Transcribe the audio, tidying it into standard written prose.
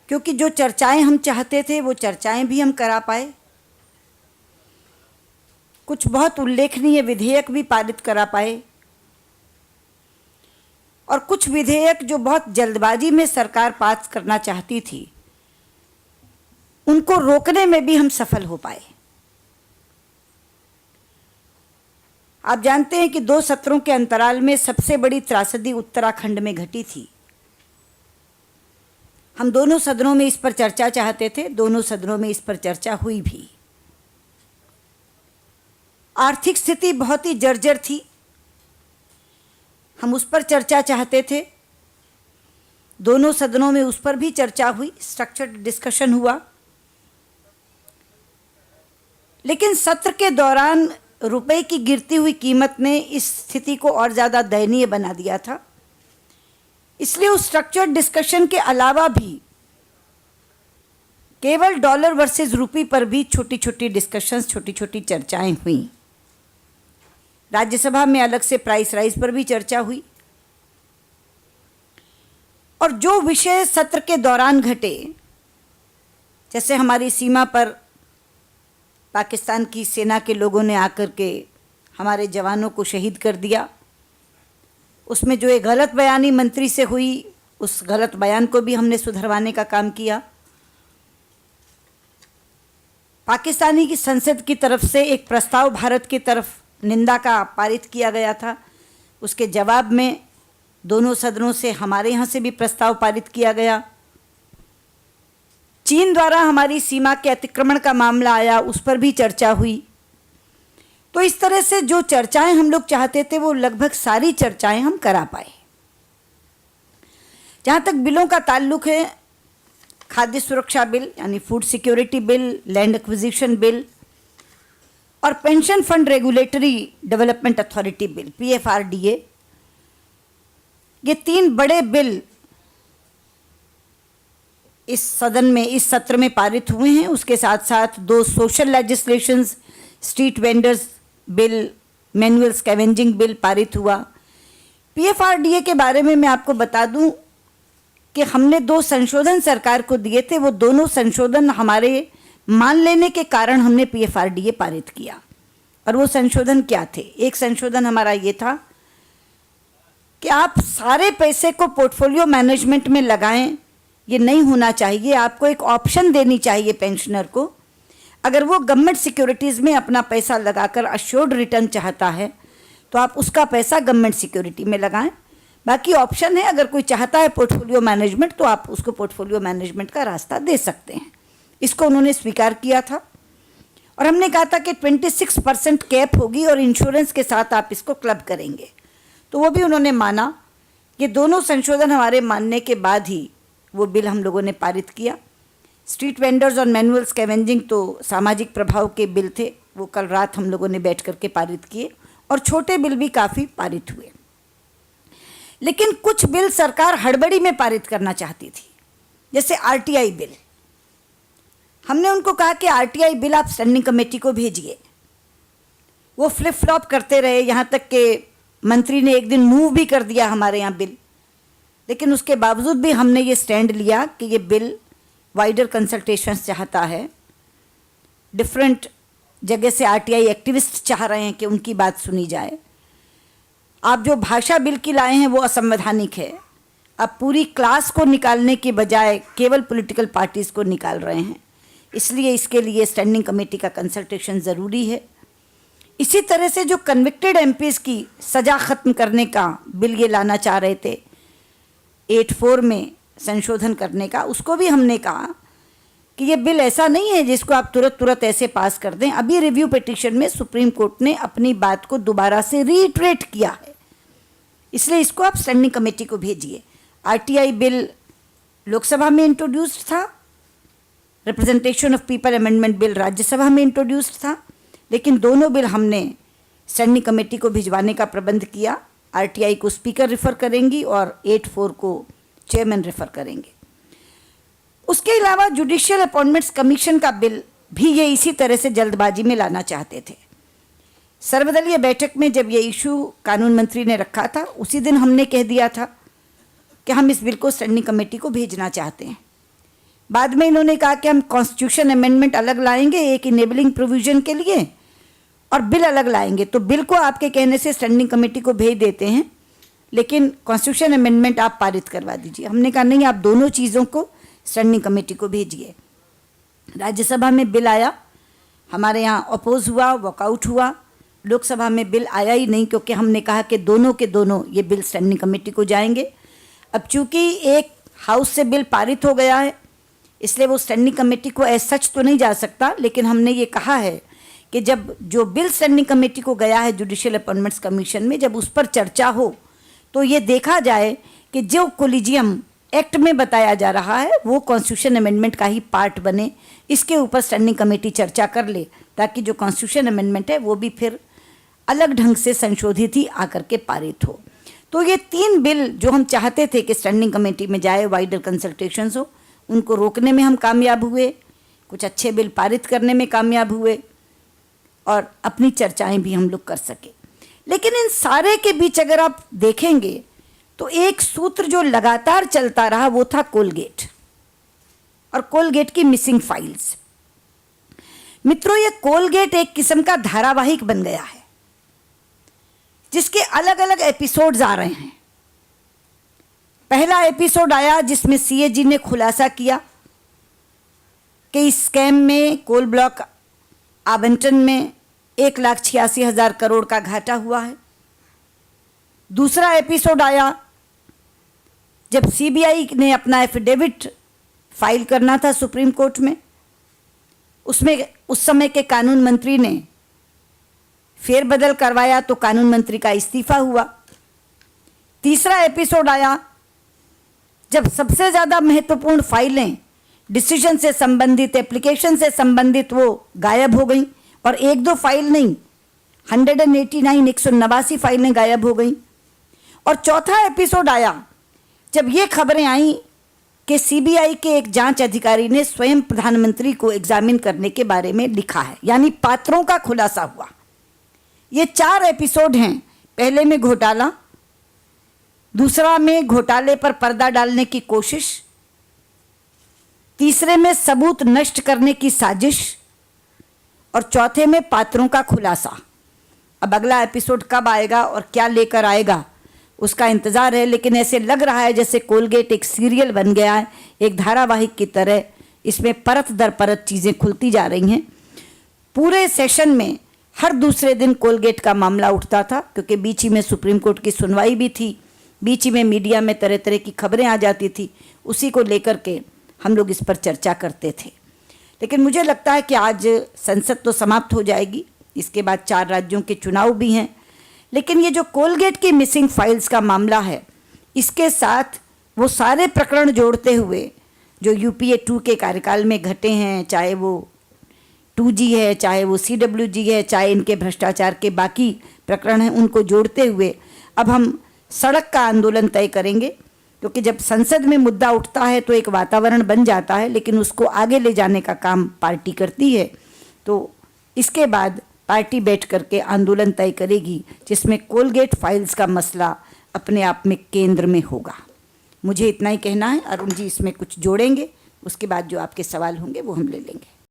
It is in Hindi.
क्योंकि जो चर्चाएं हम चाहते थे वो चर्चाएं भी हम करा पाए। कुछ बहुत उल्लेखनीय विधेयक भी पारित करा पाए और कुछ विधेयक जो बहुत जल्दबाजी में सरकार पास करना चाहती थी उनको रोकने में भी हम सफल हो पाए। आप जानते हैं कि 2 सत्रों के अंतराल में सबसे बड़ी त्रासदी उत्तराखंड में घटी थी। हम दोनों सदनों में इस पर चर्चा चाहते थे, दोनों सदनों में इस पर चर्चा हुई भी। आर्थिक स्थिति बहुत ही जर्जर थी, हम उस पर चर्चा चाहते थे, दोनों सदनों में उस पर भी चर्चा हुई, स्ट्रक्चर्ड डिस्कशन हुआ। लेकिन सत्र के दौरान रुपए की गिरती हुई कीमत ने इस स्थिति को और ज़्यादा दयनीय बना दिया था। इसलिए उस स्ट्रक्चर्ड डिस्कशन के अलावा भी केवल डॉलर वर्सेस रूपी पर भी छोटी छोटी डिस्कशंस, छोटी छोटी चर्चाएं हुई। राज्यसभा में अलग से प्राइस राइज पर भी चर्चा हुई और जो विषय सत्र के दौरान घटे, जैसे हमारी सीमा पर पाकिस्तान की सेना के लोगों ने आकर के हमारे जवानों को शहीद कर दिया, उसमें जो एक गलत बयानी मंत्री से हुई, उस गलत बयान को भी हमने सुधरवाने का काम किया। पाकिस्तानी की संसद की तरफ से एक प्रस्ताव भारत की तरफ निंदा का पारित किया गया था, उसके जवाब में दोनों सदनों से हमारे यहाँ से भी प्रस्ताव पारित किया गया। चीन द्वारा हमारी सीमा के अतिक्रमण का मामला आया, उस पर भी चर्चा हुई। तो इस तरह से जो चर्चाएं हम लोग चाहते थे वो लगभग सारी चर्चाएं हम करा पाए। जहाँ तक बिलों का ताल्लुक है, खाद्य सुरक्षा बिल यानी food security bill, land acquisition bill और pension fund regulatory development authority bill PFRDA, ये 3 बड़े बिल इस सदन में, इस सत्र में पारित हुए हैं। उसके साथ साथ 2 social legislations, street vendors bill, manual scavenging bill पारित हुआ। PFRDA के बारे में मैं आपको बता दूं कि हमने 2 संशोधन सरकार को दिए थे, वो दोनों संशोधन हमारे मान लेने के कारण हमने PFRDA पारित किया। और वो संशोधन क्या थे? एक संशोधन हमारा ये था कि आप सारे पैसे को पोर्टफोलियो मैनेजमेंट में लगाएं, ये नहीं होना चाहिए। आपको एक ऑप्शन देनी चाहिए पेंशनर को, अगर वो गवर्नमेंट सिक्योरिटीज़ में अपना पैसा लगाकर अश्योर्ड रिटर्न चाहता है तो आप उसका पैसा गवर्नमेंट सिक्योरिटी में लगाएं। बाकी ऑप्शन है, अगर कोई चाहता है पोर्टफोलियो मैनेजमेंट तो आप उसको पोर्टफोलियो मैनेजमेंट का रास्ता दे सकते हैं। इसको उन्होंने स्वीकार किया था और हमने कहा था कि 26% कैप होगी और इंश्योरेंस के साथ आप इसको क्लब करेंगे, तो वो भी उन्होंने माना। ये दोनों संशोधन हमारे मानने के बाद ही वो बिल हम लोगों ने पारित किया। स्ट्रीट वेंडर्स और मैनुअल स्कैवेंजिंग तो सामाजिक प्रभाव के बिल थे, वो कल रात हम लोगों ने बैठ करके पारित किए और छोटे बिल भी काफ़ी पारित हुए। लेकिन कुछ बिल सरकार हड़बड़ी में पारित करना चाहती थी, जैसे RTI बिल। हमने उनको कहा कि RTI बिल आप स्टैंडिंग कमेटी को भेजिए। वो फ्लिप फ्लॉप करते रहे, यहाँ तक कि मंत्री ने एक दिन मूव भी कर दिया हमारे यहाँ बिल। लेकिन उसके बावजूद भी हमने ये स्टैंड लिया कि ये बिल वाइडर कंसल्टेशंस चाहता है। डिफरेंट जगह से RTI एक्टिविस्ट चाह रहे हैं कि उनकी बात सुनी जाए। आप जो भाषा बिल की लाए हैं वो असंवैधानिक है। आप पूरी क्लास को निकालने के बजाय केवल पॉलिटिकल पार्टीज़ को निकाल रहे हैं, इसलिए इसके लिए स्टैंडिंग कमेटी का कंसल्टेशन ज़रूरी है। इसी तरह से जो कन्विक्टेड MPs की सज़ा ख़त्म करने का बिल ये लाना चाह रहे थे 8(4) में संशोधन करने का, उसको भी हमने कहा कि ये बिल ऐसा नहीं है जिसको आप तुरंत ऐसे पास कर दें। अभी रिव्यू पिटीशन में सुप्रीम कोर्ट ने अपनी बात को दोबारा से रीइटरेट किया है, इसलिए इसको आप स्टैंडिंग कमेटी को भेजिए। RTI बिल लोकसभा में इंट्रोड्यूस्ड था, representation of people amendment bill Rajya Sabha में इंट्रोड्यूस्ड था, लेकिन दोनों बिल हमने स्टैंडिंग कमेटी को भिजवाने का प्रबंध किया। RTI को स्पीकर रेफर करेंगी और 8(4) को चेयरमैन रेफर करेंगे। उसके अलावा जुडिशियल अपॉइंटमेंट्स कमीशन का बिल भी ये इसी तरह से जल्दबाजी में लाना चाहते थे। सर्वदलीय बैठक में जब ये इशू कानून मंत्री ने रखा था, उसी दिन हमने कह दिया था कि हम इस बिल को स्टैंडिंग कमेटी को भेजना चाहते हैं। बाद में इन्होंने कहा कि हम कॉन्स्टिट्यूशन अमेंडमेंट अलग लाएंगे एक इनेबलिंग प्रोविजन के लिए और बिल अलग लाएंगे। तो बिल को आपके कहने से स्टैंडिंग कमेटी को भेज देते हैं, लेकिन कॉन्स्टिट्यूशन अमेंडमेंट आप पारित करवा दीजिए। हमने कहा नहीं, आप दोनों चीज़ों को स्टैंडिंग कमेटी को भेजिए। राज्यसभा में बिल आया, हमारे यहाँ अपोज हुआ, वॉकआउट हुआ। लोकसभा में बिल आया ही नहीं, क्योंकि हमने कहा कि दोनों के दोनों ये बिल स्टैंडिंग कमेटी को जाएंगे। अब चूंकि एक हाउस से बिल पारित हो गया है, इसलिए वो स्टैंडिंग कमेटी को एज सच तो नहीं जा सकता, लेकिन हमने ये कहा है कि जब जो बिल स्टैंडिंग कमेटी को गया है जुडिशियल अपॉइंटमेंट्स कमीशन में, जब उस पर चर्चा हो तो ये देखा जाए कि जो कोलिजियम एक्ट में बताया जा रहा है वो कॉन्स्टिट्यूशन अमेंडमेंट का ही पार्ट बने। इसके ऊपर स्टैंडिंग कमेटी चर्चा कर ले, ताकि जो कॉन्स्टिट्यूशन अमेंडमेंट है वो भी फिर अलग ढंग से संशोधित ही आकर के पारित हो। तो ये 3 बिल जो हम चाहते थे कि स्टैंडिंग कमेटी में जाए, वाइडर कंसल्टेशंस हो, उनको रोकने में हम कामयाब हुए, कुछ अच्छे बिल पारित करने में कामयाब हुए और अपनी चर्चाएं भी हम लोग कर सके। लेकिन इन सारे के बीच अगर आप देखेंगे तो एक सूत्र जो लगातार चलता रहा वो था कोलगेट और कोलगेट की मिसिंग फाइल्स। मित्रों, ये कोलगेट एक किस्म का धारावाहिक बन गया है जिसके अलग अलग एपिसोड्स आ रहे हैं। पहला एपिसोड आया जिसमें सीएजी ने खुलासा किया कि इस स्कैम में कोल ब्लॉक आवंटन में 1,86,000 करोड़ का घाटा हुआ है। दूसरा एपिसोड आया जब सीबीआई ने अपना एफिडेविट फाइल करना था सुप्रीम कोर्ट में, उसमें उस समय के कानून मंत्री ने फेरबदल करवाया तो कानून मंत्री का इस्तीफा हुआ। तीसरा एपिसोड आया जब सबसे ज़्यादा महत्वपूर्ण फाइलें डिसीजन से संबंधित, एप्लीकेशन से संबंधित वो गायब हो गई और 1-2 फाइल नहीं, 189 फाइलें गायब हो गई। और चौथा एपिसोड आया जब ये खबरें आई कि सीबीआई के एक जांच अधिकारी ने स्वयं प्रधानमंत्री को एग्जामिन करने के बारे में लिखा है, यानी पात्रों का खुलासा हुआ। ये 4 एपिसोड हैं। पहले में घोटाला, दूसरा में घोटाले पर पर्दा डालने की कोशिश, तीसरे में सबूत नष्ट करने की साजिश और चौथे में पात्रों का खुलासा। अब अगला एपिसोड कब आएगा और क्या लेकर आएगा उसका इंतज़ार है, लेकिन ऐसे लग रहा है जैसे कोलगेट एक सीरियल बन गया है, एक धारावाहिक की तरह। इसमें परत दर परत चीज़ें खुलती जा रही हैं। पूरे सेशन में हर दूसरे दिन कोलगेट का मामला उठता था, क्योंकि बीच ही में सुप्रीम कोर्ट की सुनवाई भी थी, बीच ही में मीडिया में तरह तरह की खबरें आ जाती थी, उसी को लेकर के हम लोग इस पर चर्चा करते थे। लेकिन मुझे लगता है कि आज संसद तो समाप्त हो जाएगी, इसके बाद 4 राज्यों के चुनाव भी हैं, लेकिन ये जो कोलगेट की मिसिंग फाइल्स का मामला है, इसके साथ वो सारे प्रकरण जोड़ते हुए जो यूपीए 2 के कार्यकाल में घटे हैं, चाहे वो 2G है, चाहे वो CWG है, चाहे इनके भ्रष्टाचार के बाकी प्रकरण हैं, उनको जोड़ते हुए अब हम सड़क का आंदोलन तय करेंगे। क्योंकि जब संसद में मुद्दा उठता है तो एक वातावरण बन जाता है, लेकिन उसको आगे ले जाने का काम पार्टी करती है। तो इसके बाद पार्टी बैठ करके आंदोलन तय करेगी, जिसमें कोलगेट फाइल्स का मसला अपने आप में केंद्र में होगा। मुझे इतना ही कहना है। अरुण जी इसमें कुछ जोड़ेंगे, उसके बाद जो आपके सवाल होंगे वो हम ले लेंगे।